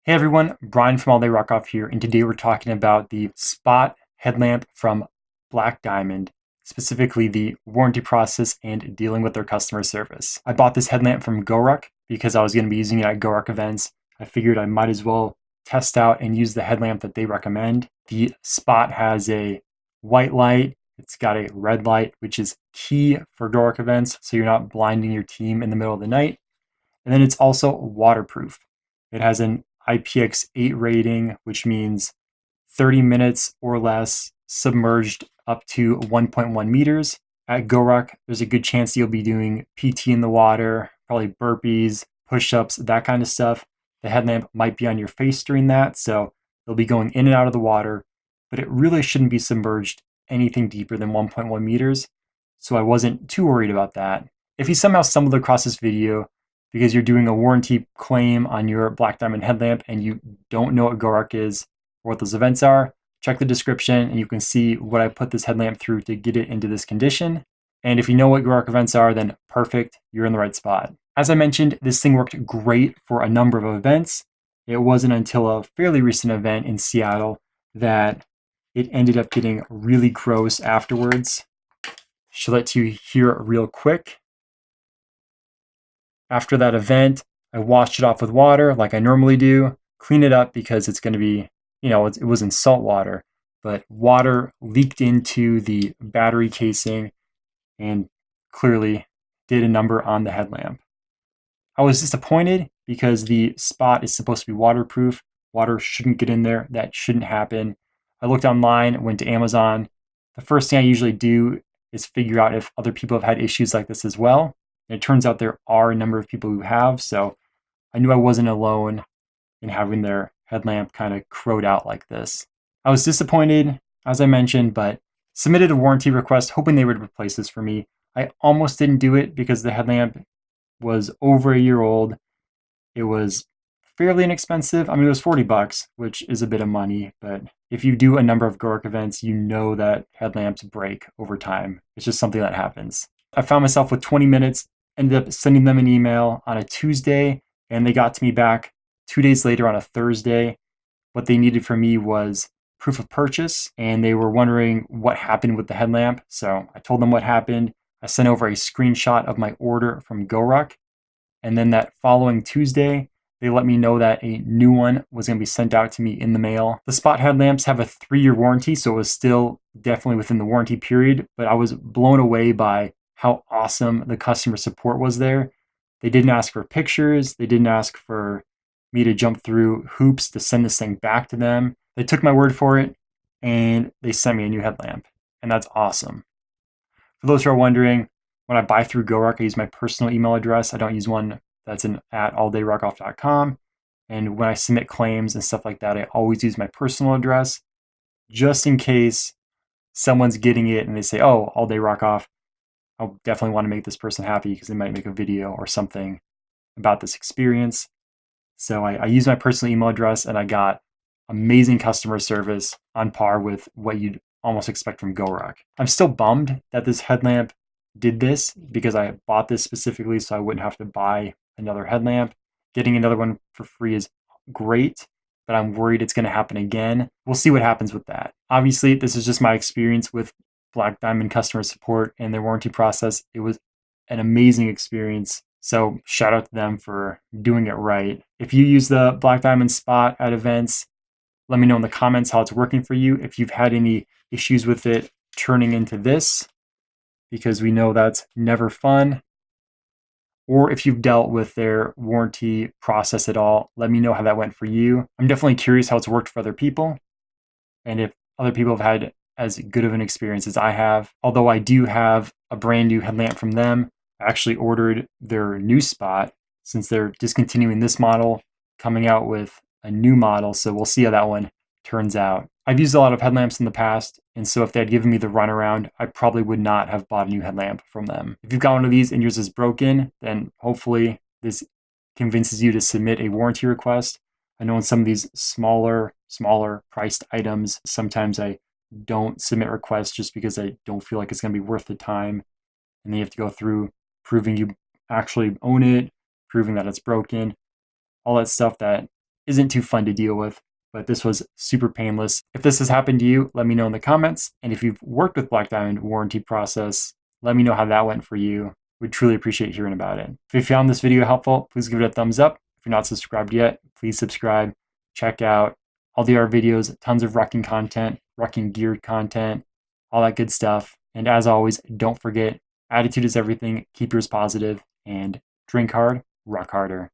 Hey everyone, Brian from All Day Ruckoff here, and today we're talking about the Spot headlamp from Black Diamond, specifically the warranty process and dealing with their customer service. I bought this headlamp from GORUCK because I was going to be using it at GORUCK events. I figured I might as well test out and use the headlamp that they recommend. The Spot has a white light, it's got a red light, which is key for GORUCK events, so you're not blinding your team in the middle of the night. And then it's also waterproof. It has an IPX8 rating, which means 30 minutes or less submerged up to 1.1 meters. At GORUCK, there's a good chance you'll be doing PT in the water, probably burpees, push-ups, that kind of stuff. The headlamp might be on your face during that, so you'll be going in and out of the water, but it really shouldn't be submerged anything deeper than 1.1 meters, so I wasn't too worried about that. If you somehow stumbled across this video because you're doing a warranty claim on your Black Diamond headlamp and you don't know what GORUCK is or what those events are, check the description and you can see what I put this headlamp through to get it into this condition. And if you know what GORUCK events are, then perfect, you're in the right spot. As I mentioned, this thing worked great for a number of events. It wasn't until a fairly recent event in Seattle that it ended up getting really gross afterwards. Show that to you here real quick. After that event, I washed it off with water like I normally do, clean it up because it's going to be, it was in salt water, but water leaked into the battery casing and clearly did a number on the headlamp. I was disappointed because the Spot is supposed to be waterproof. Water shouldn't get in there. That shouldn't happen. I looked online, went to Amazon. The first thing I usually do is figure out if other people have had issues like this as well. And it turns out there are a number of people who have, so I knew I wasn't alone in having their headlamp kind of crowed out like this. I was disappointed, as I mentioned, but submitted a warranty request hoping they would replace this for me. I almost didn't do it because the headlamp was over a year old. It was fairly inexpensive. I mean, it was 40 bucks, which is a bit of money, but if you do a number of GORUCK events, you know that headlamps break over time. It's just something that happens. I found myself with 20 minutes, ended up sending them an email on a Tuesday, and they got to me back 2 days later on a Thursday. What they needed from me was proof of purchase, and they were wondering what happened with the headlamp. So I told them what happened. I sent over a screenshot of my order from GORUCK, and then that following Tuesday, they let me know that a new one was going to be sent out to me in the mail. The Spot headlamps have a 3-year warranty, so it was still definitely within the warranty period, but I was blown away by how awesome the customer support was there. They didn't ask for pictures. They didn't ask for me to jump through hoops to send this thing back to them. They took my word for it, and they sent me a new headlamp, and that's awesome. For those who are wondering, when I buy through GORUCK, I use my personal email address. I don't use one that's at alldayruckoff.com. And when I submit claims and stuff like that, I always use my personal address, just in case someone's getting it and they say, oh, All Day Ruckoff, I'll definitely want to make this person happy because they might make a video or something about this experience. So I use my personal email address and I got amazing customer service on par with what you'd almost expect from GORUCK. I'm still bummed that this headlamp did this because I bought this specifically so I wouldn't have to buy another headlamp. Getting another one for free is great, but I'm worried it's going to happen again. We'll see what happens with that. Obviously, this is just my experience with Black Diamond customer support and their warranty process. It was an amazing experience. So shout out to them for doing it right. If you use the Black Diamond Spot at events, let me know in the comments how it's working for you. If you've had any issues with it turning into this, because we know that's never fun. Or if you've dealt with their warranty process at all, let me know how that went for you. I'm definitely curious how it's worked for other people, and if other people have had as good of an experience as I have. Although I do have a brand new headlamp from them. I actually ordered their new Spot since they're discontinuing this model, coming out with a new model, so we'll see how that one turns out. I've used a lot of headlamps in the past, and so if they had given me the runaround, I probably would not have bought a new headlamp from them. If you've got one of these and yours is broken, then hopefully this convinces you to submit a warranty request. I know in some of these smaller priced items, sometimes I don't submit requests just because I don't feel like it's going to be worth the time. And then you have to go through proving you actually own it, proving that it's broken, all that stuff that isn't too fun to deal with, but this was super painless. If this has happened to you, let me know in the comments. And if you've worked with Black Diamond warranty process, let me know how that went for you. We'd truly appreciate hearing about it. If you found this video helpful, please give it a thumbs up. If you're not subscribed yet, please subscribe. Check out all the other videos, tons of rucking content, rucking geared content, all that good stuff. And as always, don't forget, attitude is everything. Keep yours positive and drink hard, ruck harder.